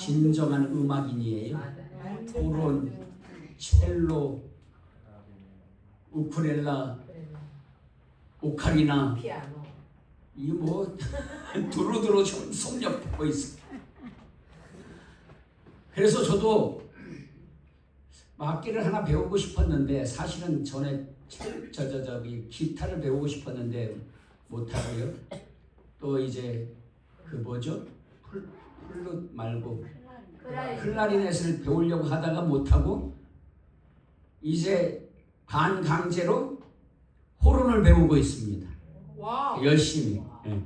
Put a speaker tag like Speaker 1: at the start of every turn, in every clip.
Speaker 1: 진정한 음악인이에요. 토론, 첼로, 우쿨렐라, 오카리나,
Speaker 2: 피아노.
Speaker 1: 이거 뭐 두루두루 섭렵하고 있어. 그래서 저도 악기를 하나 배우고 싶었는데 사실은 전에 저기 기타를 배우고 싶었는데 못하고요. 또 이제 그 뭐죠? 플룻 말고 클라리넷을 배우려고 하다가 못하고 이제 반강제로 호른을 배우고 있습니다.
Speaker 2: 와우.
Speaker 1: 열심히. 예.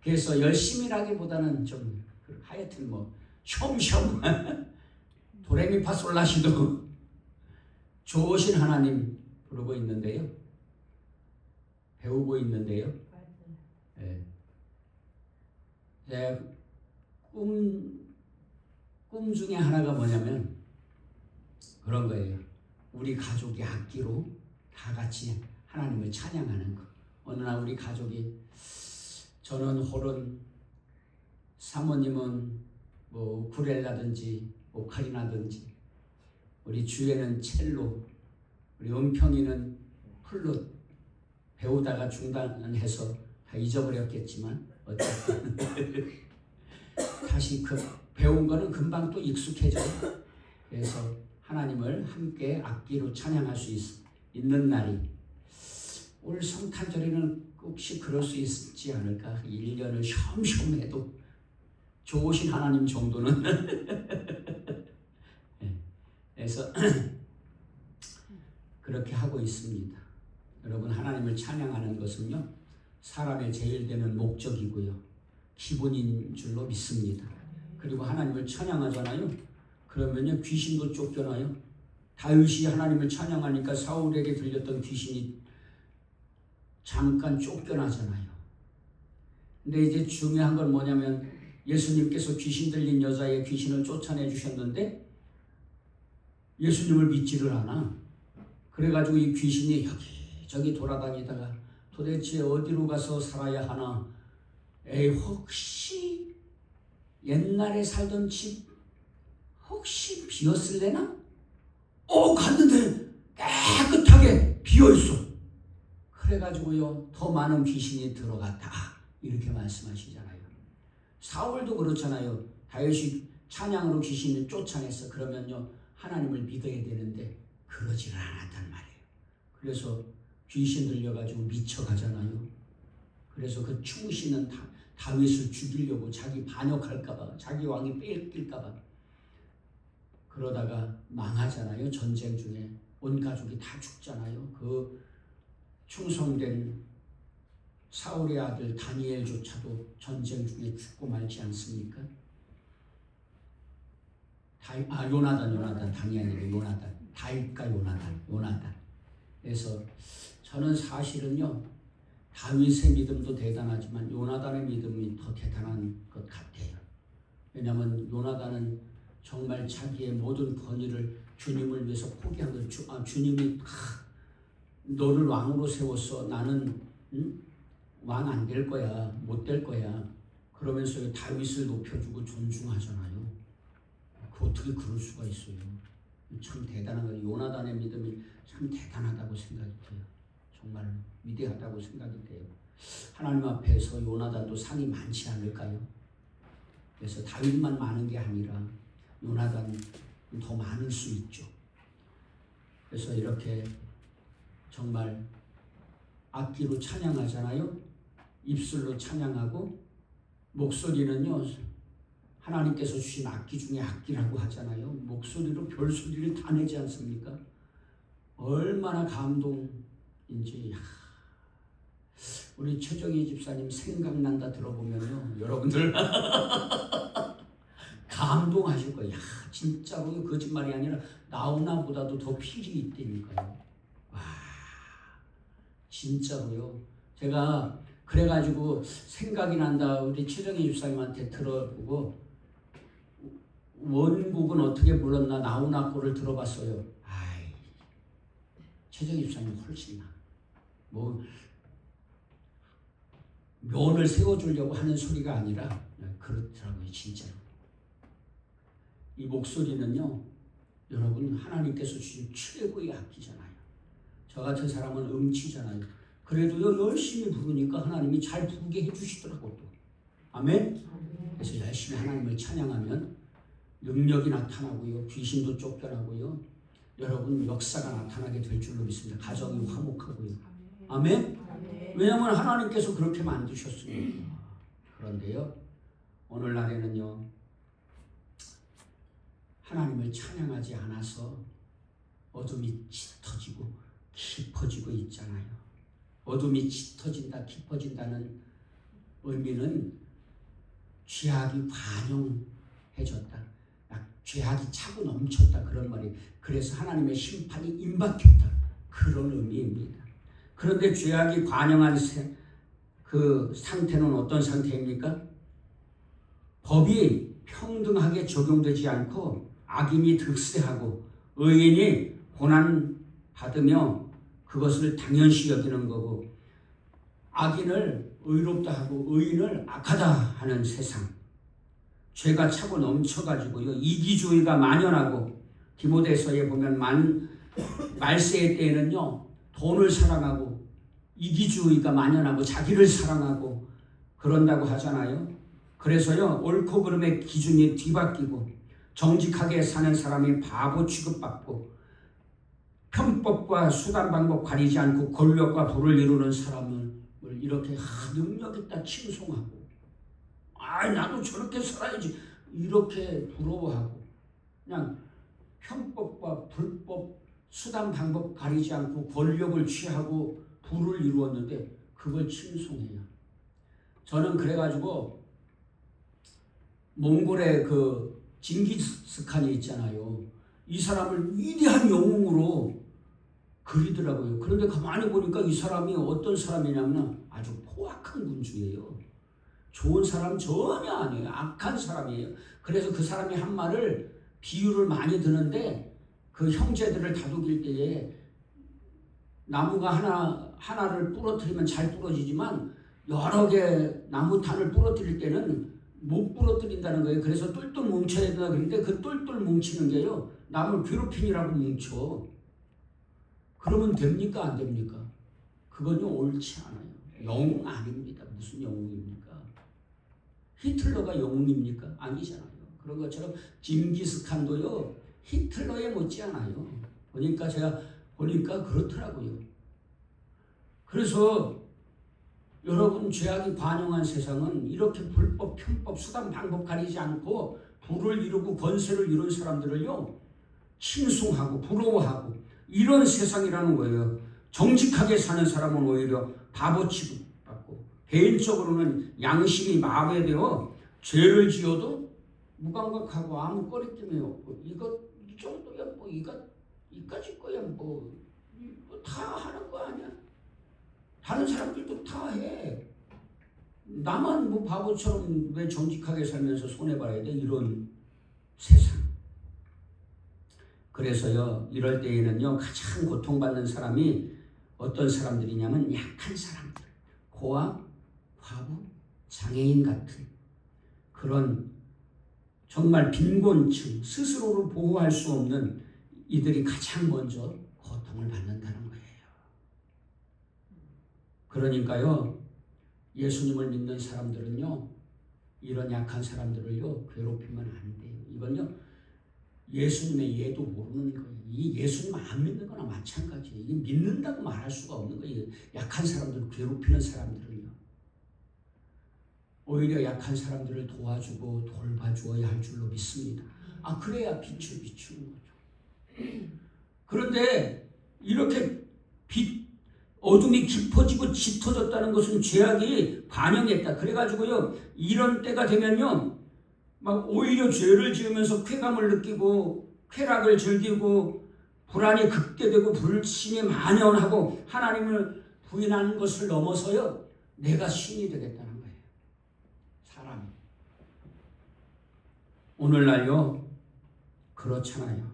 Speaker 1: 그래서 열심히라기보다는 좀 하여튼 뭐 숑숑 도레미파솔라시도 좋으신 하나님 부르고 있는데요. 배우고 있는데요. 예. 제 꿈 중에 하나가 뭐냐면 그런 거예요. 우리 가족이 악기로 다 같이 하나님을 찬양하는 거. 어느 날 우리 가족이 저는 호른, 사모님은 뭐 우쿨렐라든지 오카리나든지 우리 주에는 첼로, 우리 은평이는 플룻 배우다가 중단해서 다 잊어버렸겠지만 어쨌든 다시 그 배운 거는 금방 또 익숙해져요. 그래서 하나님을 함께 악기로 찬양할 수 있는 날이 올 성탄절에는 혹시 그럴 수 있지 않을까? 1년을 숑숑해도 좋으신 하나님 정도는 그래서 그렇게 하고 있습니다. 여러분, 하나님을 찬양하는 것은요 사람의 제일 되는 목적이고요 기본인 줄로 믿습니다. 그리고 하나님을 찬양하잖아요. 그러면요 귀신도 쫓겨나요. 다윗이 하나님을 찬양하니까 사울에게 들렸던 귀신이 잠깐 쫓겨나잖아요. 근데 이제 중요한 건 뭐냐면 예수님께서 귀신 들린 여자의 귀신을 쫓아내 주셨는데 예수님을 믿지를 않아. 그래가지고 이 귀신이 여기저기 돌아다니다가 도대체 어디로 가서 살아야 하나. 에이, 혹시 옛날에 살던 집 혹시 비었을래나? 갔는데 깨끗하게 비어있어. 그래가지고요 더 많은 귀신이 들어갔다 이렇게 말씀하시잖아요. 사울도 그렇잖아요. 다윗이 찬양으로 귀신을 쫓아냈어. 그러면요 하나님을 믿어야 되는데 그러지를 않았단 말이에요. 그래서 귀신 들려가지고 미쳐가잖아요. 그래서 그 충신은 다윗을 죽이려고 자기 반역할까봐 자기 왕이 뺏길까봐 그러다가 망하잖아요. 전쟁 중에 온 가족이 다 죽잖아요. 그 충성된 사울의 아들 다니엘조차도 전쟁 중에 죽고 말지 않습니까? 요나단 다니엘이 요나단 다윗과 요나단. 그래서 저는 사실은요 다윗의 믿음도 대단하지만 요나단의 믿음이 더 대단한 것 같아요. 왜냐하면 요나단은 정말 자기의 모든 권위를 주님을 위해서 포기한 거. 주님이 너를 왕으로 세웠어. 나는 왕 안 될 거야. 못 될 거야. 그러면서 다윗을 높여주고 존중하잖아요. 어떻게 그럴 수가 있어요. 참 대단한 거예요. 요나단의 믿음이 참 대단하다고 생각이 돼요. 정말 위대하다고 생각이 돼요. 하나님 앞에서 요나단도 상이 많지 않을까요? 그래서 다윗만 많은 게 아니라 요나단이 더 많을 수 있죠. 그래서 이렇게 정말 악기로 찬양하잖아요. 입술로 찬양하고 목소리는요 하나님께서 주신 악기 중에 악기라고 하잖아요. 목소리로 별소리를 다 내지 않습니까? 얼마나 감동인지. 우리 최정희 집사님 생각난다 들어보면요 여러분들 감동하실 거예요. 진짜로 거짓말이 아니라 나오나보다도 더 필이 있다니까요. 와, 진짜로요. 제가 그래가지고 생각이 난다 우리 최정희 집사님한테 들어보고 원곡은 어떻게 불렀나 나오나 거를 들어봤어요. 최정희 집사님 훨씬 나. 뭐 면을 세워주려고 하는 소리가 아니라 그렇더라고요. 진짜로. 이 목소리는요, 여러분 하나님께서 주신 최고의 악기잖아요. 저 같은 사람은 음치잖아요. 그래도요 열심히 부르니까 하나님이 잘 부르게 해주시더라고 또. 아멘. 그래서 열심히 하나님을 찬양하면 능력이 나타나고요, 귀신도 쫓겨나고요, 여러분 역사가 나타나게 될 줄로 믿습니다. 가정이 화목하고요. 아멘. 왜냐하면 하나님께서 그렇게 만드셨습니다. 그런데요, 오늘날에는요 하나님을 찬양하지 않아서 어둠이 짙어지고 깊어지고 있잖아요. 어둠이 짙어진다, 깊어진다는 의미는 죄악이 관용해졌다, 죄악이 차고 넘쳤다, 그런 말이에요. 그래서 하나님의 심판이 임박했다, 그런 의미입니다. 그런데 죄악이 관영한 그 상태는 어떤 상태입니까? 법이 평등하게 적용되지 않고 악인이 득세하고 의인이 고난받으며 그것을 당연시 여기는 거고, 악인을 의롭다 하고 의인을 악하다 하는 세상, 죄가 차고 넘쳐가지고요, 이기주의가 만연하고, 디모데서에 보면 말세의 때에는요 돈을 사랑하고 이기주의가 만연하고 자기를 사랑하고 그런다고 하잖아요. 그래서요 옳고 그름의 기준이 뒤바뀌고 정직하게 사는 사람이 바보 취급받고 편법과 수단 방법 가리지 않고 권력과 부를 이루는 사람을 이렇게 능력 있다 칭송하고, 나도 저렇게 살아야지 이렇게 부러워하고, 그냥 편법과 불법 수단 방법 가리지 않고 권력을 취하고 부를 이루었는데 그걸 칭송해요. 저는 그래가지고 몽골의 그 징기스칸이 있잖아요. 이 사람을 위대한 영웅으로 그리더라고요. 그런데 가만히 보니까 이 사람이 어떤 사람이냐면 아주 포악한 군주예요. 좋은 사람 전혀 아니에요. 악한 사람이에요. 그래서 그 사람이 한 말을, 비유를 많이 드는데, 그 형제들을 다독일 때에 나무가 하나를 부러뜨리면 잘 부러지지만 여러 개 나무탄을 부러뜨릴 때는 못 부러뜨린다는 거예요. 그래서 똘똘 뭉쳐야 된다. 그런데 그 똘똘 뭉치는 게요, 남을 괴롭히느라고 뭉쳐. 그러면 됩니까? 안 됩니까? 그건요 옳지 않아요. 영웅 아닙니다. 무슨 영웅입니까? 히틀러가 영웅입니까? 아니잖아요. 그런 것처럼 징기스칸도요 히틀러에 못지않아요. 제가 보니까 그렇더라고요. 그래서 여러분, 죄악이 관영한 세상은 이렇게 불법, 편법, 수단, 방법 가리지 않고 부를 이루고 권세를 이룬 사람들을요 칭송하고 부러워하고 이런 세상이라는 거예요. 정직하게 사는 사람은 오히려 바보 취급받고, 개인적으로는 양심이 마비되어 죄를 지어도 무감각하고 아무 꺼리낌이 없고, 이 정도야 뭐 이까지 거야 뭐 다 하는 거 아니야? 다른 사람들도 다 해. 나만 뭐 바보처럼 왜 정직하게 살면서 손해봐야 돼? 이런 세상. 그래서요 이럴 때에는요 가장 고통받는 사람이 어떤 사람들이냐면 약한 사람들, 고아, 과부, 장애인 같은 그런 정말 빈곤층, 스스로를 보호할 수 없는 이들이 가장 먼저 고통을 받는다는 거예요. 그러니까요 예수님을 믿는 사람들은요 이런 약한 사람들을요 괴롭히면 안 돼요. 이건요 예수님의 예도 모르는 거예요. 이 예수님 안 믿는 거나 마찬가지예요. 이게 믿는다고 말할 수가 없는 거예요. 약한 사람들을 괴롭히는 사람들은요. 오히려 약한 사람들을 도와주고 돌봐주어야 할 줄로 믿습니다. 그래야 빛을 비추는 거죠. 그런데 이렇게 어둠이 깊어지고 짙어졌다는 것은 죄악이 반영했다. 그래가지고요 이런 때가 되면요 막 오히려 죄를 지으면서 쾌감을 느끼고 쾌락을 즐기고 불안이 극대되고 불신이 만연하고 하나님을 부인하는 것을 넘어서요 내가 신이 되겠다는 거예요. 사람이. 오늘날요 그렇잖아요.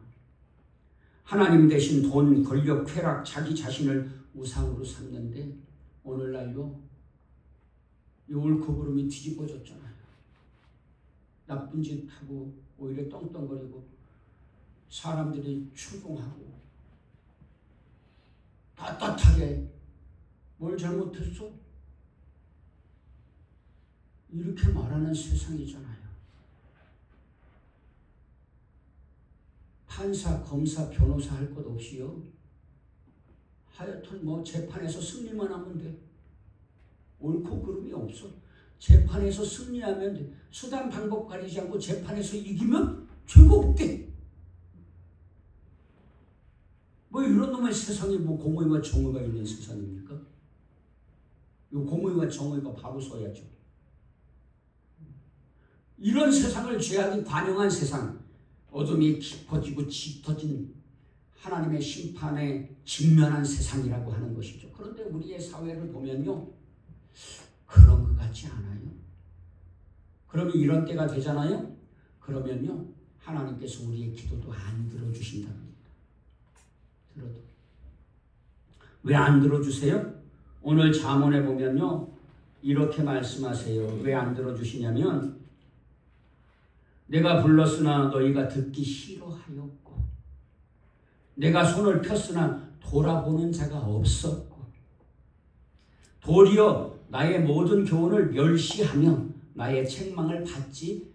Speaker 1: 하나님 대신 돈, 권력, 쾌락, 자기 자신을 우상으로 삼는데 오늘날요 이 옳고 그름이 뒤집어졌잖아요. 나쁜 짓 하고 오히려 떵떵거리고 사람들이 추궁하고 떳떳하게 뭘 잘못했어? 이렇게 말하는 세상이잖아요. 판사, 검사, 변호사 할 것 없이요. 하여튼 뭐 재판에서 승리만 하면 돼. 옳고 그름이 없어. 재판에서 승리하면 돼. 수단 방법 가리지 않고 재판에서 이기면 죄가 없대. 뭐 이런 놈의 세상에 뭐 공의와 정의가 있는 세상입니까? 이 공의와 정의가 바로 서야죠. 이런 세상을 죄악이 관영한 세상, 어둠이 깊어지고 짙어진 하나님의 심판에 직면한 세상이라고 하는 것이죠. 그런데 우리의 사회를 보면요, 그런 것 같지 않아요. 그러면 이런 때가 되잖아요. 그러면요, 하나님께서 우리의 기도도 안 들어주신답니다. 들어도 왜 안 들어주세요? 오늘 잠언에 보면요, 이렇게 말씀하세요. 왜 안 들어주시냐면, 내가 불렀으나 너희가 듣기 싫어하였고, 내가 손을 폈으나 돌아보는 자가 없었고, 도리어 나의 모든 교훈을 멸시하며 나의 책망을 받지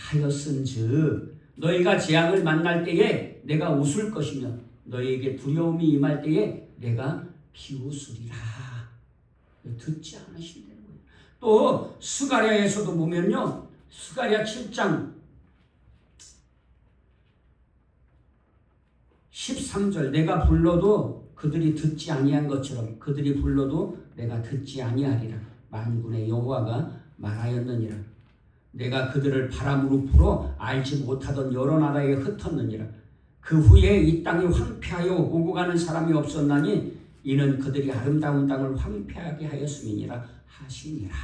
Speaker 1: 아니하였은즉, 너희가 재앙을 만날 때에 내가 웃을 것이며 너희에게 두려움이 임할 때에 내가 비웃으리라. 듣지 않으신다는 거예요. 또 스가랴에서도 보면요, 스가랴 7장 13절, 내가 불러도 그들이 듣지 아니한 것처럼 그들이 불러도 내가 듣지 아니하리라. 만군의 여호와가 말하였느니라. 내가 그들을 바람으로 불어 알지 못하던 여러 나라에 흩었느니라. 그 후에 이 땅이 황폐하여 오고 가는 사람이 없었나니 이는 그들이 아름다운 땅을 황폐하게 하였음이니라 하시니라.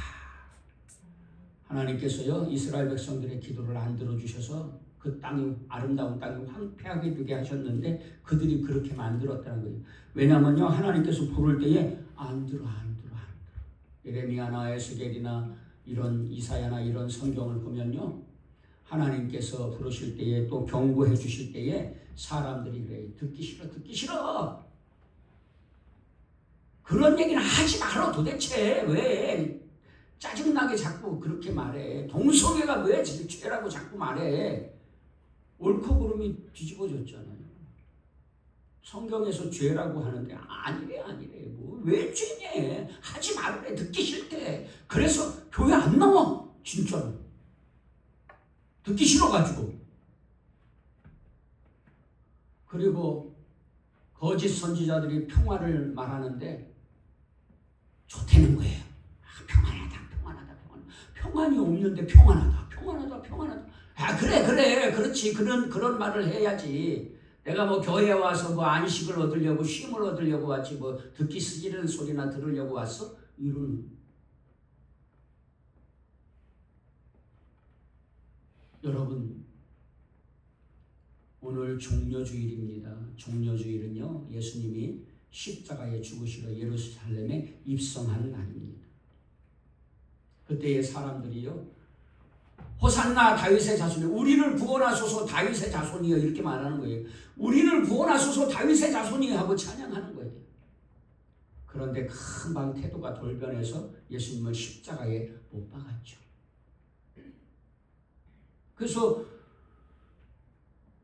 Speaker 1: 하나님께서요, 이스라엘 백성들의 기도를 안 들어주셔서 그 땅이, 아름다운 땅이 황폐하게 되게 하셨는데 그들이 그렇게 만들었다는 거예요. 왜냐하면요, 하나님께서 부를 때에 안 들어. 예레미야나 에스겔이나 이런 이사야나 이런 성경을 보면요, 하나님께서 부르실 때에 또 경고해 주실 때에 사람들이 그래, 듣기 싫어. 그런 얘기는 하지 말어. 도대체 왜 짜증나게 자꾸 그렇게 말해. 동성애가 왜 죄라고 자꾸 말해. 옳고 그름이 뒤집어졌잖아요. 성경에서 죄라고 하는데 아니래. 뭐 왜 죄냐. 하지 말래. 듣기 싫대. 그래서 교회 안 나와. 진짜로. 듣기 싫어가지고. 그리고 거짓 선지자들이 평화를 말하는데 좋다는 거예요. 평안하다. 평안이 없는데 평안하다. 그래. 그렇지. 그런 말을 해야지. 내가 뭐 교회에 와서 뭐 안식을 얻으려고, 쉼을 얻으려고 왔지, 뭐 듣기 싫은 소리나 들으려고 왔어? 이런. 여러분, 오늘 종려주일입니다. 종려주일은요, 예수님이 십자가에 죽으시러 예루살렘에 입성하는 날입니다. 그때의 사람들이요, 호산나 다윗의 자손이여, 우리를 구원하소서 다윗의 자손이여, 이렇게 말하는 거예요. 우리를 구원하소서 다윗의 자손이여 하고 찬양하는 거예요. 그런데 금방 태도가 돌변해서 예수님을 십자가에 못 박았죠. 그래서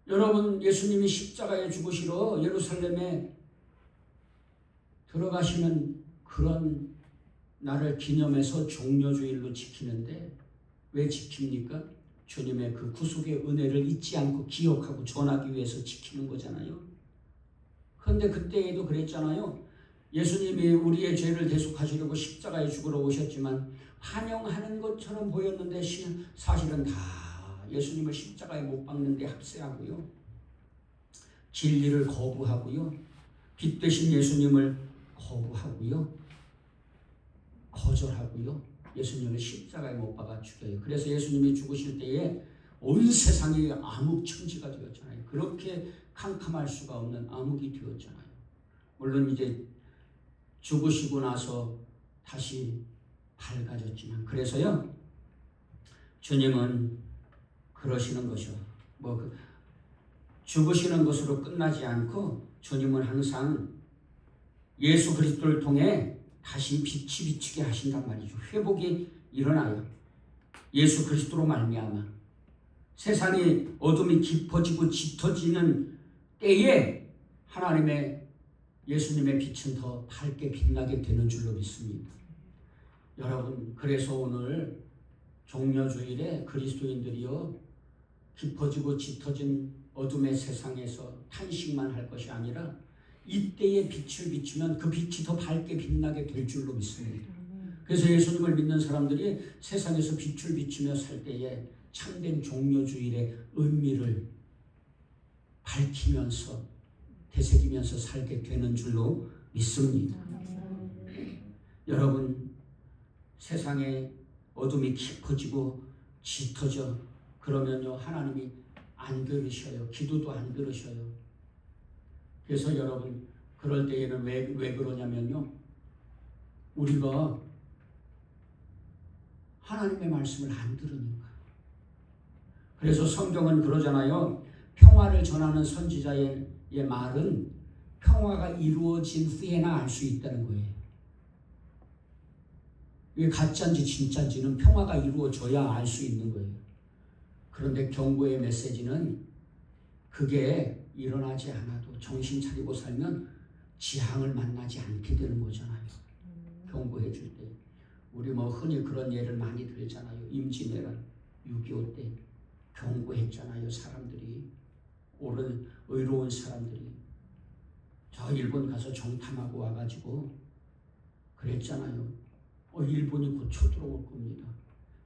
Speaker 1: 여러분, 예수님이 십자가에 죽으시러 예루살렘에 들어가시는 그런 날을 기념해서 종려주일로 지키는데, 왜 지킵니까? 주님의 그 구속의 은혜를 잊지 않고 기억하고 전하기 위해서 지키는 거잖아요. 그런데 그때에도 그랬잖아요. 예수님이 우리의 죄를 대속하시려고 십자가에 죽으러 오셨지만 환영하는 것처럼 보였는데 사실은 다 예수님을 십자가에 못 박는데 합세하고요, 진리를 거부하고요, 빛 되신 예수님을 거부하고요, 거절하고요, 예수님을 십자가에 못 박아 죽여요. 그래서 예수님이 죽으실 때에 온 세상이 암흑천지가 되었잖아요. 그렇게 캄캄할 수가 없는 암흑이 되었잖아요. 물론 이제 죽으시고 나서 다시 밝아졌지만, 그래서요, 주님은 그러시는 것이요. 죽으시는 것으로 끝나지 않고 주님은 항상 예수 그리스도를 통해 다시 빛이 비치게 하신단 말이죠. 회복이 일어나요. 예수 그리스도로 말미암아 세상이 어둠이 깊어지고 짙어지는 때에 하나님의 예수님의 빛은 더 밝게 빛나게 되는 줄로 믿습니다. 여러분, 그래서 오늘 종려주일에 그리스도인들이요 깊어지고 짙어진 어둠의 세상에서 탄식만 할 것이 아니라 이때에 빛을 비추면 그 빛이 더 밝게 빛나게 될 줄로 믿습니다. 그래서 예수님을 믿는 사람들이 세상에서 빛을 비추며 살 때에 참된 종려주일의 의미를 밝히면서 되새기면서 살게 되는 줄로 믿습니다. 여러분, 세상에 어둠이 깊어지고 짙어져 그러면요 하나님이 안 들으셔요. 기도도 안 들으셔요. 그래서 여러분, 그럴 때에는 왜 그러냐면요, 우리가 하나님의 말씀을 안 들으니까. 그래서 성경은 그러잖아요. 평화를 전하는 선지자의 말은 평화가 이루어진 후에나 알 수 있다는 거예요. 이게 가짜인지 진짜인지는 평화가 이루어져야 알 수 있는 거예요. 그런데 경고의 메시지는 그게 일어나지 않아도 정신 차리고 살면 지향을 만나지 않게 되는 거잖아요. 경고해 줄 때. 우리 흔히 그런 예를 많이 들잖아요. 임진왜란 6.25 때 경고했잖아요. 사람들이, 옳은 의로운 사람들이 저 일본 가서 정탐하고 와가지고 그랬잖아요. 일본이 곧 쳐들어올 겁니다.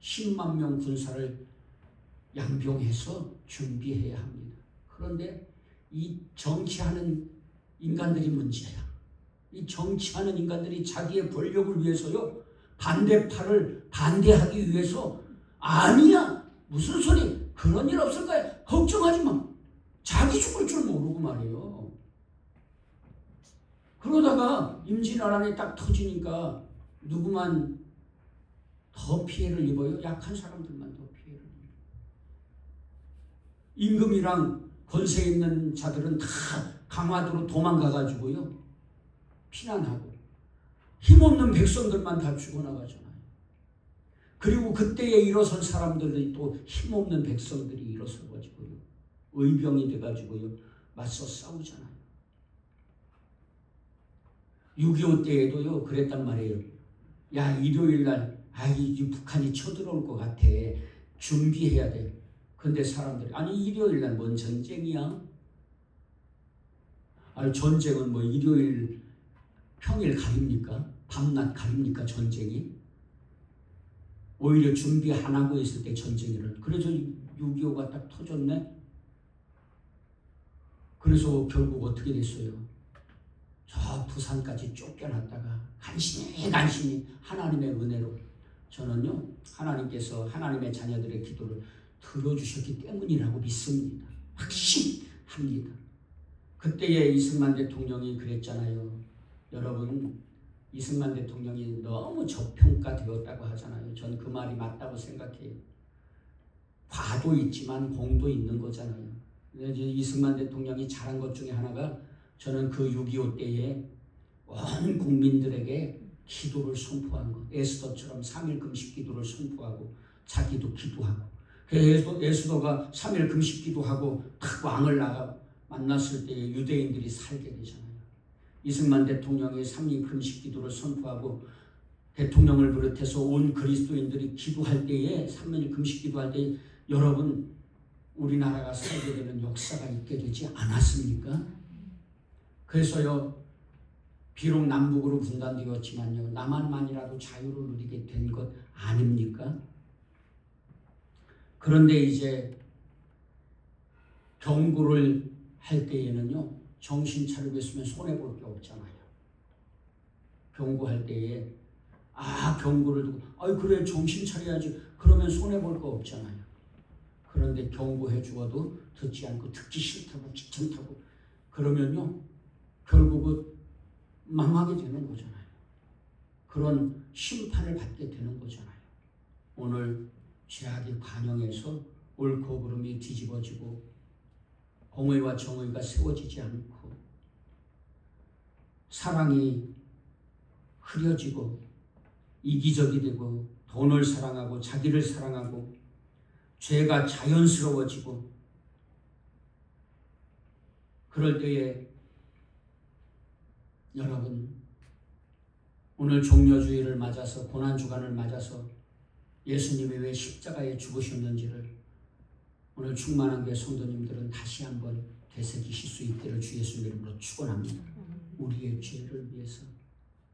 Speaker 1: 10만 명 군사를 양병해서 준비해야 합니다. 그런데 이 정치하는 인간들이 문제야. 이 정치하는 인간들이 자기의 권력을 위해서요, 반대파를 반대하기 위해서, 아니야 무슨 소리, 그런 일 없을 거야, 걱정하지 마, 자기 죽을 줄 모르고 말이에요. 그러다가 임진왜란이 딱 터지니까 누구만 더 피해를 입어요? 약한 사람들만 더 피해를 입어요. 임금이랑 권세 있는 자들은 다 강화도로 도망가가지고요 피난하고, 힘없는 백성들만 다 죽어나가잖아요. 그리고 그때에 일어선 사람들이 또 힘없는 백성들이 일어서가지고요 의병이 돼가지고요 맞서 싸우잖아요. 6.25 때에도요 그랬단 말이에요. 야, 일요일날 이 북한이 쳐들어올 것 같아, 준비해야 돼. 근데 사람들이, 아니 일요일날 뭔 전쟁이야? 아니 전쟁은 일요일 평일 가립니까? 밤낮 가립니까? 전쟁이? 오히려 준비 안 하고 있을 때 전쟁이를. 그래서 6.25가 딱 터졌네. 그래서 결국 어떻게 됐어요? 저 부산까지 쫓겨났다가 간신히 하나님의 은혜로, 저는요 하나님께서 하나님의 자녀들의 기도를 들어주셨기 때문이라고 믿습니다. 확신합니다. 그때의 이승만 대통령이 그랬잖아요. 여러분, 이승만 대통령이 너무 저평가되었다고 하잖아요. 전 그 말이 맞다고 생각해요. 과도 있지만 공도 있는 거잖아요. 이승만 대통령이 잘한 것 중에 하나가, 저는 그 6.25 때에 온 국민들에게 기도를 선포한 것, 에스더처럼 3일 금식 기도를 선포하고 자기도 기도하고, 그래서 에스더가 3일 금식 기도하고 딱 왕을 만났을 때 유대인들이 살게 되잖아요. 이승만 대통령이 3일 금식 기도를 선포하고 대통령을 비롯해서 온 그리스도인들이 기도할 때에, 3일 금식 기도할 때에 여러분, 우리나라가 살게 되는 역사가 있게 되지 않았습니까? 그래서요, 비록 남북으로 분단되었지만요 남한만이라도 자유를 누리게 된 것 아닙니까? 그런데 이제 경고를 할 때에는요 정신 차리고 있으면 손해볼 게 없잖아요. 경고할 때에 경고를 듣고 그래 정신 차려야지, 그러면 손해볼 거 없잖아요. 그런데 경고해 주어도 듣지 않고, 듣기 싫다고 귀찮다고 그러면요 결국은 망하게 되는 거잖아요. 그런 심판을 받게 되는 거잖아요. 오늘 죄악이 관영해서 옳고 그름이 뒤집어지고 공의와 정의가 세워지지 않고 사랑이 흐려지고 이기적이 되고 돈을 사랑하고 자기를 사랑하고 죄가 자연스러워지고 그럴 때에 여러분 오늘 종려주의를 맞아서 고난주간을 맞아서 예수님이 왜 십자가에 죽으셨는지를 오늘 충만한 교회 성도님들은 다시 한번 되새기실 수 있기를 주 예수님 이름으로 축원합니다. 우리의 죄를 위해서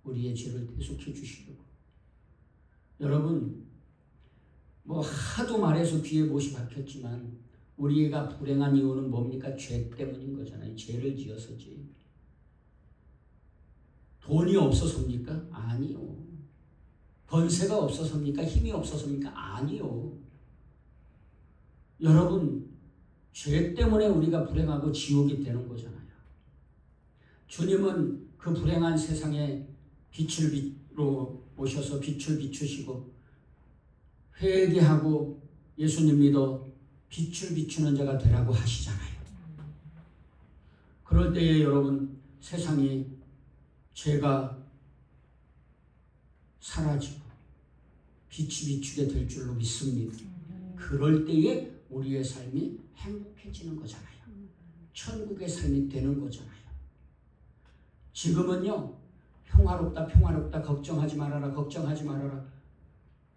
Speaker 1: 우리의 죄를 대속해 주시려고. 여러분 뭐 하도 말해서 귀에 못이 박혔지만 우리가 불행한 이유는 뭡니까? 죄 때문인 거잖아요. 죄를 지어서지. 돈이 없어서입니까? 아니요. 번세가 없어서입니까? 힘이 없어서입니까? 아니요. 여러분 죄 때문에 우리가 불행하고 지옥이 되는 거잖아요. 주님은 그 불행한 세상에 빛을 오셔서 빛을 비추시고 회개하고 예수님 믿어 빛을 비추는 자가 되라고 하시잖아요. 그럴 때에 여러분 세상이 죄가 사라지고 빛이 비추게 될 줄로 믿습니다. 그럴 때에 우리의 삶이 행복해지는 거잖아요. 천국의 삶이 되는 거잖아요. 지금은요 평화롭다 평화롭다 걱정하지 말아라 걱정하지 말아라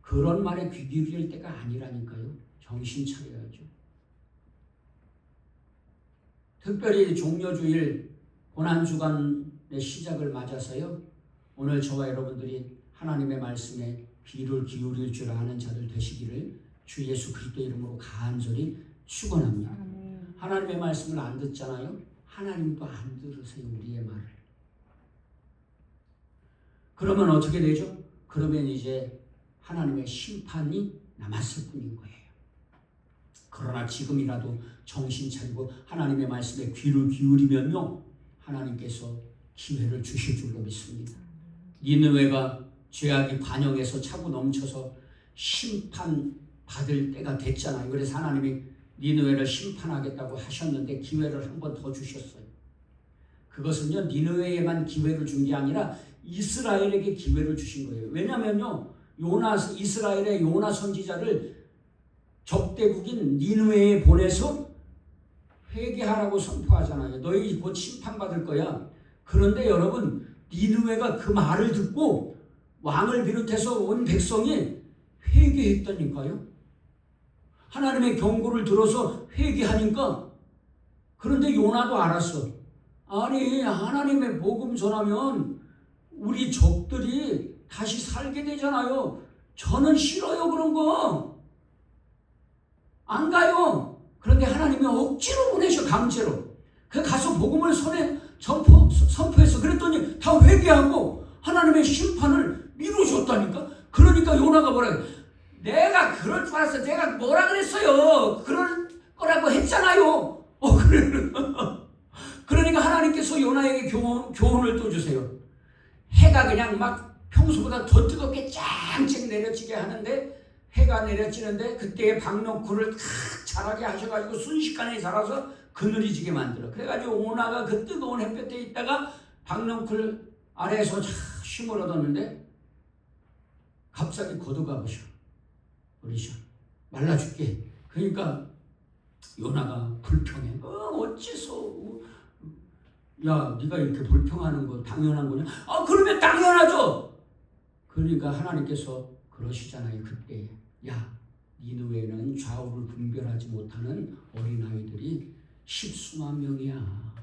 Speaker 1: 그런 말에 귀 기울일 때가 아니라니까요. 정신 차려야죠. 특별히 종려주일 고난주간의 시작을 맞아서요. 오늘 저와 여러분들이 하나님의 말씀에 귀를 기울일 줄 아는 자들 되시기를 주 예수 그리스도 이름으로 간절히 축원합니다. 하나님의 말씀을 안 듣잖아요. 하나님도 안 들으세요. 우리의 말을. 그러면 어떻게 되죠? 그러면 이제 하나님의 심판이 남았을 뿐인 거예요. 그러나 지금이라도 정신 차리고 하나님의 말씀에 귀를 기울이면요. 하나님께서 기회를 주실 줄로 믿습니다. 니느웨가 죄악이 관영해서 차고 넘쳐서 심판받을 때가 됐잖아요. 그래서 하나님이 니느웨를 심판하겠다고 하셨는데 기회를 한 번 더 주셨어요. 그것은요. 니느웨에만 기회를 준 게 아니라 이스라엘에게 기회를 주신 거예요. 왜냐면요. 이스라엘의 요나 선지자를 적대국인 니느웨에 보내서 회개하라고 선포하잖아요. 너희 곧 심판받을 거야. 그런데 여러분 니느웨가 그 말을 듣고 왕을 비롯해서 온 백성이 회개했다니까요. 하나님의 경고를 들어서 회개하니까 그런데 요나도 알았어. 아니 하나님의 복음 전하면 우리 적들이 다시 살게 되잖아요. 저는 싫어요 그런 거. 안 가요. 그런데 하나님이 억지로 보내셔 강제로. 그 가서 복음을 선포했어. 그랬더니 다 회개하고 하나님의 심판을 미루셨다니까. 그러니까 요나가 뭐라 그래. 내가 그럴 줄 알았어. 내가 뭐라 그랬어요. 그럴 거라고 했잖아요. 그래. 그러니까 하나님께서 요나에게 교훈을 또 주세요. 해가 그냥 막 평소보다 더 뜨겁게 짱짱 내려지게 하는데 해가 내려지는데 그때의 박농쿨을 자라게 하셔가지고 순식간에 자라서 그늘이 지게 만들어. 그래가지고 요나가 그 뜨거운 햇볕에 있다가 박농쿨 아래에서 힘을 얻었는데 갑자기 걷어가 보셔. 버리셔. 말라 죽게. 그러니까 요나가 불평해. 어째서 야 네가 이렇게 불평하는 거 당연한 거냐? 그러면 당연하죠. 그러니까 하나님께서 그러시잖아요. 그때 야 니느웨는 좌우를 분별하지 못하는 어린아이들이 십수만 명이야.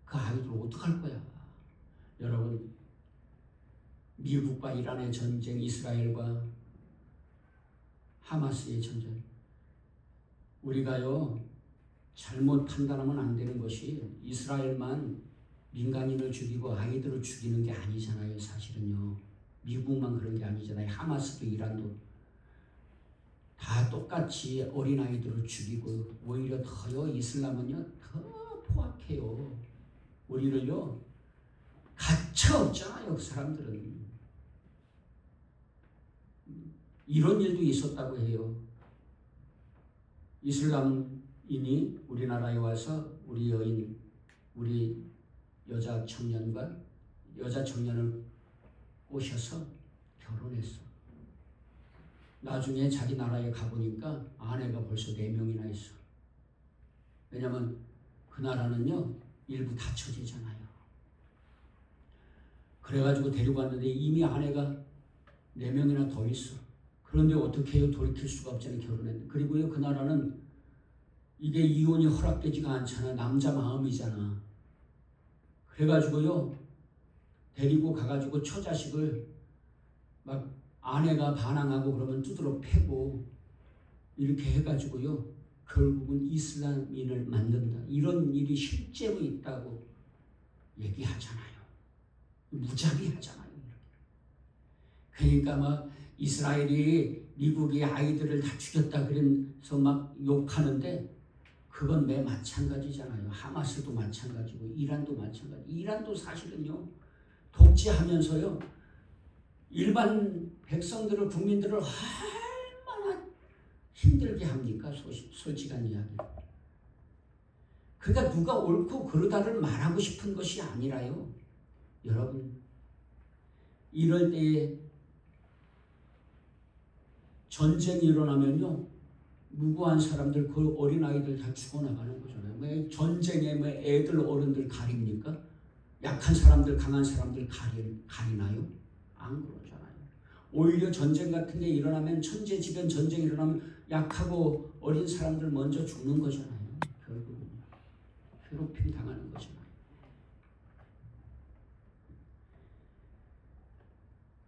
Speaker 1: 그 아이들 어떡할 거야. 여러분 미국과 이란의 전쟁, 이스라엘과 하마스의 전쟁, 우리가요 잘못 판단하면 안 되는 것이 이스라엘만 민간인을 죽이고 아이들을 죽이는 게 아니잖아요. 사실은요 미국만 그런 게 아니잖아요. 하마스도 이란도 다 똑같이 어린아이들을 죽이고 오히려 더요 이슬람은요 더 포악해요. 우리를요 가차 없잖아요. 그 사람들은 이런 일도 있었다고 해요. 이슬람인이 우리나라에 와서 우리 여인, 우리 여자 청년을 꼬셔서 결혼했어. 나중에 자기 나라에 가보니까 아내가 벌써 4명이나 있어. 왜냐면 그 나라는요 일부 닫혀지잖아요. 그래가지고 데리고 왔는데 이미 아내가 4명이나 더 있어. 그런데 어떻게 해요? 돌이킬 수가 없잖아요. 결혼했는데. 그리고요 그 나라는 이게 이혼이 허락되지가 않잖아. 남자 마음이잖아. 그래가지고요 데리고 가가지고 처자식을 막 아내가 반항하고 그러면 두드러 패고 이렇게 해가지고요 결국은 이슬람인을 만든다. 이런 일이 실제로 있다고 얘기하잖아요. 무자비하잖아요. 그러니까 막 이스라엘이 미국이 아이들을 다 죽였다 그래서 막 욕하는데 그건 매 마찬가지잖아요. 하마스도 마찬가지고 이란도 마찬가지. 이란도 사실은요 독재하면서요 일반 백성들을 국민들을 얼마나 힘들게 합니까? 솔직한 이야기. 그러니까 누가 옳고 그르다를 말하고 싶은 것이 아니라요. 여러분 이럴 때에 전쟁이 일어나면요 무고한 사람들 그 어린아이들 다 죽어나가는 거잖아요. 왜 전쟁에 왜 애들 어른들 가립니까? 약한 사람들 강한 사람들 가리나요? 안 그러잖아요. 오히려 전쟁 같은 게 일어나면 천재지변 전쟁이 일어나면 약하고 어린 사람들 먼저 죽는 거잖아요. 결국은 괴롭힘 당하는 거잖아요.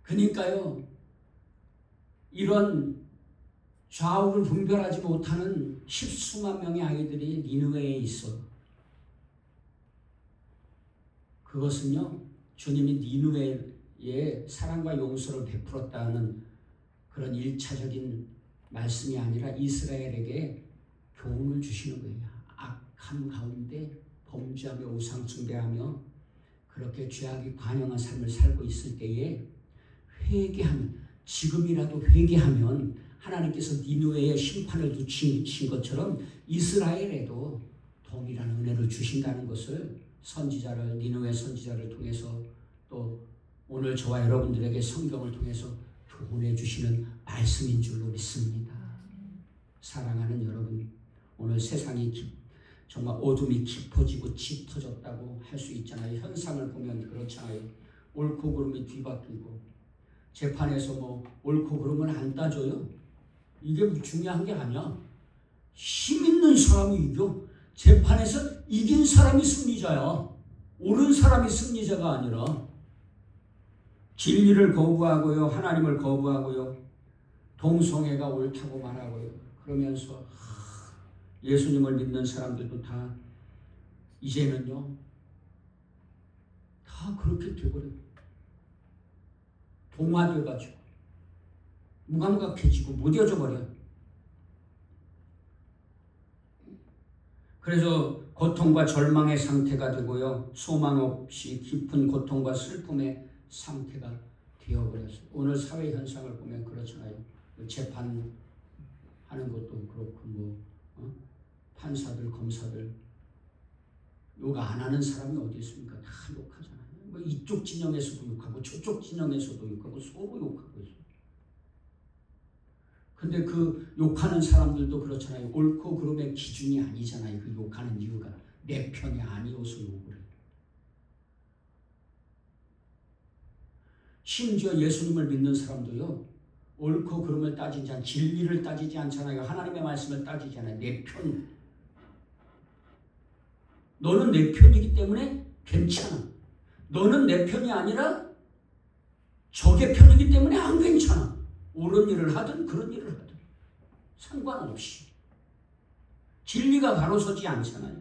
Speaker 1: 그러니까요 이런 좌우를 분별하지 못하는 십수만 명의 아이들이 니느웨에 있어. 그것은요 주님이 니느웨에 사랑과 용서를 베풀었다는 그런 1차적인 말씀이 아니라 이스라엘에게 교훈을 주시는 거예요. 악함 가운데 범죄하며 우상 숭배하며 그렇게 죄악이 관영한 삶을 살고 있을 때에 회개하면, 지금이라도 회개하면 하나님께서 니느웨에 심판을 주신 것처럼 이스라엘에도 동일한 은혜를 주신다는 것을 니느웨 선지자를 통해서 또 오늘 저와 여러분들에게 성경을 통해서 교훈해 주시는 말씀인 줄로 믿습니다. 사랑하는 여러분, 오늘 세상이 정말 어둠이 깊어지고 짙어졌다고 할 수 있잖아요. 현상을 보면 그렇잖아요. 옳고 그름이 뒤바뀌고 재판에서 뭐 옳고 그름은 안 따져요. 이게 중요한 게 아니야. 힘 있는 사람이 이겨. 재판에서 이긴 사람이 승리자야. 옳은 사람이 승리자가 아니라 진리를 거부하고요. 하나님을 거부하고요. 동성애가 옳다고 말하고요. 그러면서 예수님을 믿는 사람들도 다 이제는요. 다 그렇게 돼버려요. 동화돼가지고 무감각해지고 무뎌져 버려요. 그래서 고통과 절망의 상태가 되고요. 소망 없이 깊은 고통과 슬픔의 상태가 되어버렸어요. 오늘 사회 현상을 보면 그렇잖아요. 재판하는 것도 그렇고 판사들, 검사들 욕 안 하는 사람이 어디 있습니까? 다 욕하잖아요. 뭐 이쪽 진영에서도 욕하고 저쪽 진영에서도 욕하고 서로 욕하고 있어요. 근데 그 욕하는 사람들도 그렇잖아요. 옳고 그름의 기준이 아니잖아요. 그 욕하는 이유가 내 편이 아니어서 욕을 해요. 심지어 예수님을 믿는 사람도요. 옳고 그름을 따지지 않, 진리를 따지지 않잖아요. 하나님의 말씀을 따지지 않아요. 내 편. 너는 내 편이기 때문에 괜찮아. 너는 내 편이 아니라 적의 편이기 때문에 안 괜찮아. 옳은 일을 하든 그런 일을 하든 상관없이 진리가 바로 서지 않잖아요.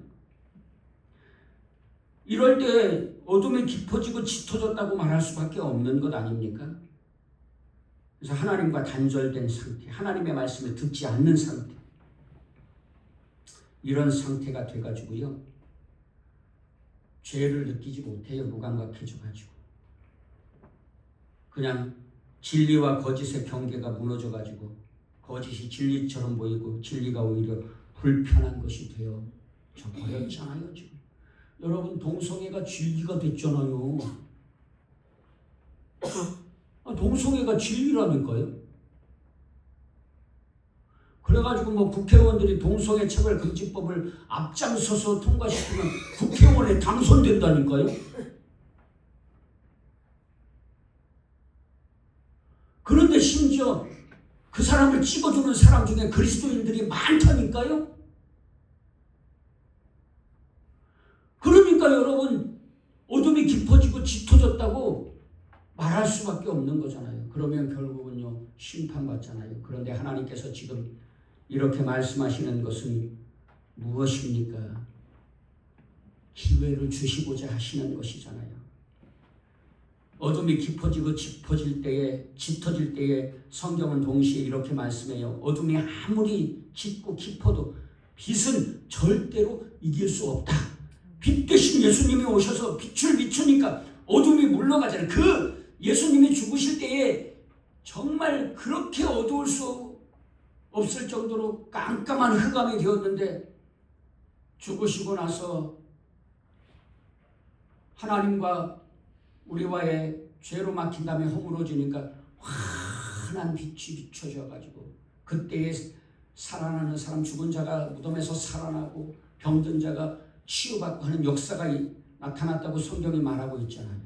Speaker 1: 이럴 때 어둠이 깊어지고 짙어졌다고 말할 수밖에 없는 것 아닙니까? 그래서 하나님과 단절된 상태, 하나님의 말씀을 듣지 않는 상태, 이런 상태가 돼가지고요 죄를 느끼지 못해요. 무감각해져가지고 그냥 진리와 거짓의 경계가 무너져가지고 거짓이 진리처럼 보이고 진리가 오히려 불편한 것이 되어 저 버렸잖아요. 지금 여러분 동성애가 진리가 됐잖아요. 동성애가 진리라니까요. 그래가지고 뭐 국회의원들이 동성애 차별 금지법을 앞장서서 통과시키면 국회의원에 당선된다니까요. 그런데 심지어 그 사람을 찍어주는 사람 중에 그리스도인들이 많다니까요. 그러니까 여러분 어둠이 깊어지고 짙어졌다고 말할 수밖에 없는 거잖아요. 그러면 결국은요 심판받잖아요. 그런데 하나님께서 지금 이렇게 말씀하시는 것은 무엇입니까? 기회를 주시고자 하시는 것이잖아요. 어둠이 깊어지고 짙어질 때에 성경은 동시에 이렇게 말씀해요. 어둠이 아무리 짙고 깊어도 빛은 절대로 이길 수 없다. 빛 대신 예수님이 오셔서 빛을 비추니까 어둠이 물러가잖아요. 그 예수님이 죽으실 때에 정말 그렇게 어두울 수 없을 정도로 깜깜한 흑암이 되었는데 죽으시고 나서 하나님과 우리와의 죄로 막힌 다음에 허물어지니까 환한 빛이 비춰져 가지고 그때에 살아나는 사람, 죽은 자가 무덤에서 살아나고 병든 자가 치유받고 하는 역사가 나타났다고 성경이 말하고 있잖아요.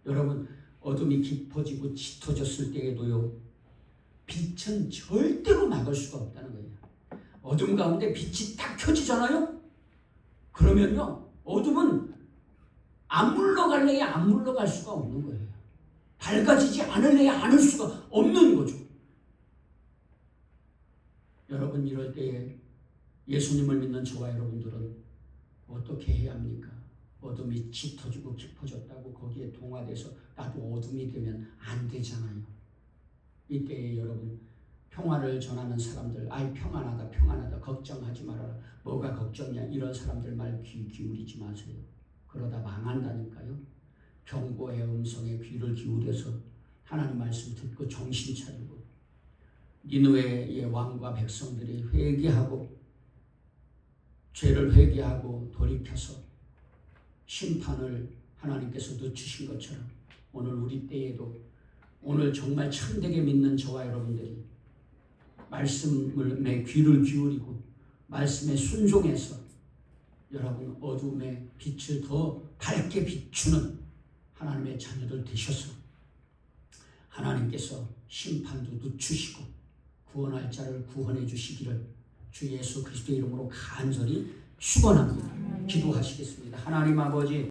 Speaker 1: 여러분 어둠이 깊어지고 짙어졌을 때에도요 빛은 절대로 막을 수가 없다는 거예요. 어둠 가운데 빛이 딱 켜지잖아요. 그러면요 어둠은 안 물러갈래야 안 물러갈 수가 없는 거예요. 밝아지지 않을래야 않을 수가 없는 거죠. 여러분 이럴 때에 예수님을 믿는 저와 여러분들은 어떻게 해야 합니까? 어둠이 짙어지고 깊어졌다고 거기에 동화돼서 나도 어둠이 되면 안 되잖아요. 이때에 여러분 평화를 전하는 사람들 평안하다 평안하다 걱정하지 말아라 뭐가 걱정이야 이런 사람들 말 귀 기울이지 마세요. 그러다 망한다니까요. 경고의 음성에 귀를 기울여서 하나님 말씀 듣고 정신 차리고 니느웨의 왕과 백성들이 회개하고 죄를 회개하고 돌이켜서 심판을 하나님께서 늦추신 것처럼 오늘 우리 때에도 오늘 정말 참되게 믿는 저와 여러분들이 말씀에 귀를 기울이고 말씀에 순종해서 여러분 어둠의 빛을 더 밝게 비추는 하나님의 자녀들 되셔서 하나님께서 심판도 늦추시고 구원할 자를 구원해 주시기를 주 예수 그리스도의 이름으로 간절히 축원합니다. 기도하시겠습니다. 하나님 아버지